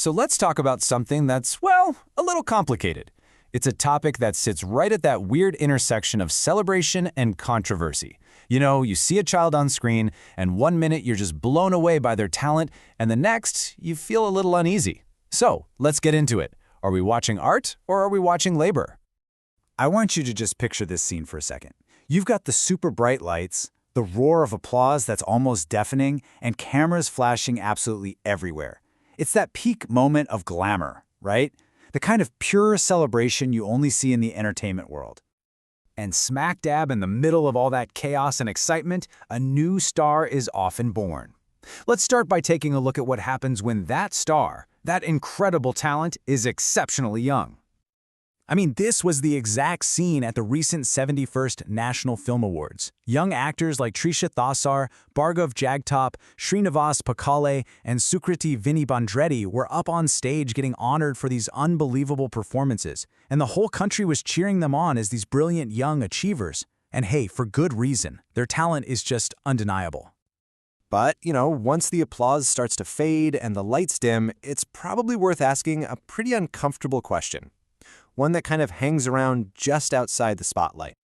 So let's talk about something that's, well, a little complicated. It's a topic that sits right at that weird intersection of celebration and controversy. You know, you see a child on screen, and one minute you're just blown away by their talent, and the next, you feel a little uneasy. So, let's get into it. Are we watching art, or are we watching labor? I want you to just picture this scene for a second. You've got the super bright lights, the roar of applause that's almost deafening, and cameras flashing absolutely everywhere. It's that peak moment of glamour, right? The kind of pure celebration you only see in the entertainment world. And smack dab in the middle of all that chaos and excitement, a new star is often born. Let's start by taking a look at what happens when that star, that incredible talent, is exceptionally young. I mean, this was the exact scene at the recent 71st National Film Awards. Young actors like Trisha Thasar, Bhargav Jagtap, Srinivas Pakale, and Sukriti Vinibandreddy were up on stage getting honored for these unbelievable performances, and the whole country was cheering them on as these brilliant young achievers. And hey, for good reason. Their talent is just undeniable. But, once the applause starts to fade and the lights dim, it's probably worth asking a pretty uncomfortable question. One that kind of hangs around just outside the spotlight.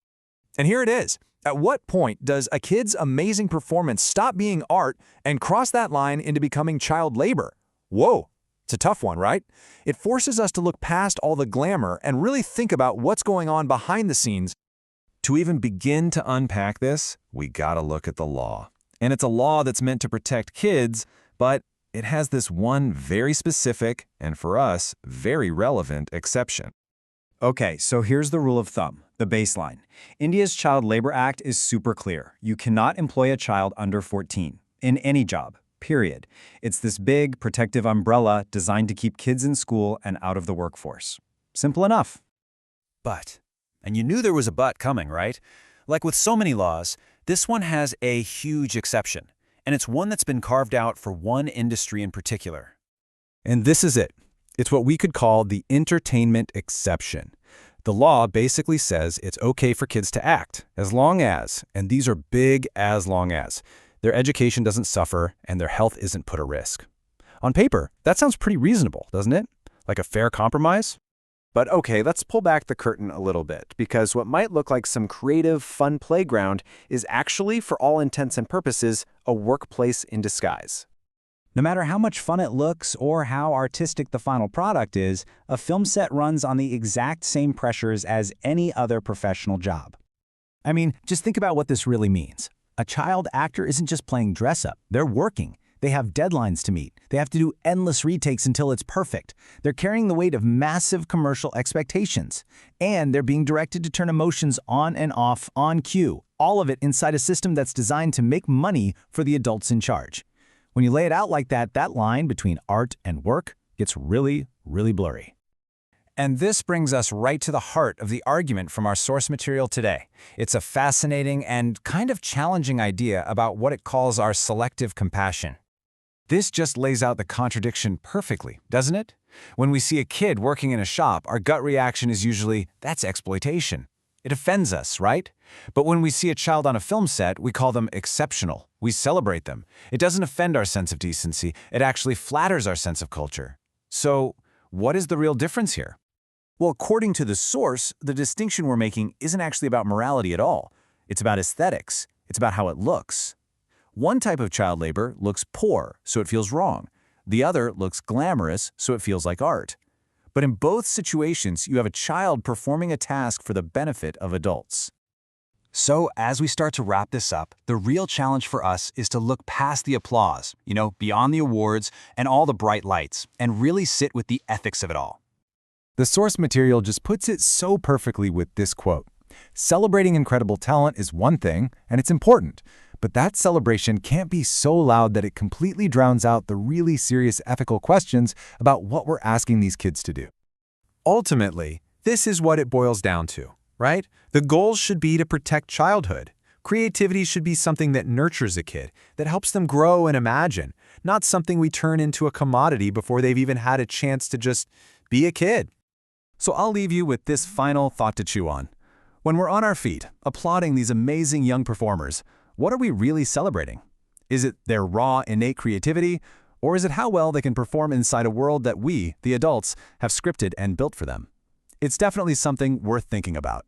And here it is. At what point does a kid's amazing performance stop being art and cross that line into becoming child labor? Whoa, it's a tough one, right? It forces us to look past all the glamour and really think about what's going on behind the scenes. To even begin to unpack this, we gotta look at the law. And it's a law that's meant to protect kids, but it has this one very specific, and for us, very relevant exception. Okay, so here's the rule of thumb, the baseline. India's Child Labor Act is super clear. You cannot employ a child under 14 in any job, period. It's this big, protective umbrella designed to keep kids in school and out of the workforce. Simple enough. But, and you knew there was a but coming, right? Like with so many laws, this one has a huge exception, and it's one that's been carved out for one industry in particular. And this is it. It's what we could call the entertainment exception. The law basically says it's okay for kids to act, as long as, and these are big as long as, their education doesn't suffer and their health isn't put at risk. On paper, that sounds pretty reasonable, doesn't it? Like a fair compromise? But okay, let's pull back the curtain a little bit, because what might look like some creative, fun playground is actually, for all intents and purposes, a workplace in disguise. No matter how much fun it looks or how artistic the final product is, a film set runs on the exact same pressures as any other professional job. I mean, just think about what this really means. A child actor isn't just playing dress-up. They're working. They have deadlines to meet. They have to do endless retakes until it's perfect. They're carrying the weight of massive commercial expectations. And they're being directed to turn emotions on and off on cue. All of it inside a system that's designed to make money for the adults in charge. When you lay it out like that, that line between art and work gets really, really blurry. And this brings us right to the heart of the argument from our source material today. It's a fascinating and kind of challenging idea about what it calls our selective compassion. This just lays out the contradiction perfectly, doesn't it? When we see a kid working in a shop, our gut reaction is usually, that's exploitation. It offends us, right? But when we see a child on a film set, we call them exceptional. We celebrate them. It doesn't offend our sense of decency. It actually flatters our sense of culture. So, what is the real difference here? Well, according to the source, the distinction we're making isn't actually about morality at all. It's about aesthetics. It's about how it looks. One type of child labor looks poor, so it feels wrong. The other looks glamorous, so it feels like art. But in both situations, you have a child performing a task for the benefit of adults. So, as we start to wrap this up, the real challenge for us is to look past the applause, beyond the awards and all the bright lights, and really sit with the ethics of it all. The source material just puts it so perfectly with this quote. Celebrating incredible talent is one thing, and it's important, but that celebration can't be so loud that it completely drowns out the really serious ethical questions about what we're asking these kids to do. Ultimately, this is what it boils down to, right? The goal should be to protect childhood. Creativity should be something that nurtures a kid, that helps them grow and imagine, not something we turn into a commodity before they've even had a chance to just be a kid. So I'll leave you with this final thought to chew on. When we're on our feet, applauding these amazing young performers, what are we really celebrating? Is it their raw, innate creativity, Or is it how well they can perform inside a world that we, the adults, have scripted and built for them? It's definitely something worth thinking about.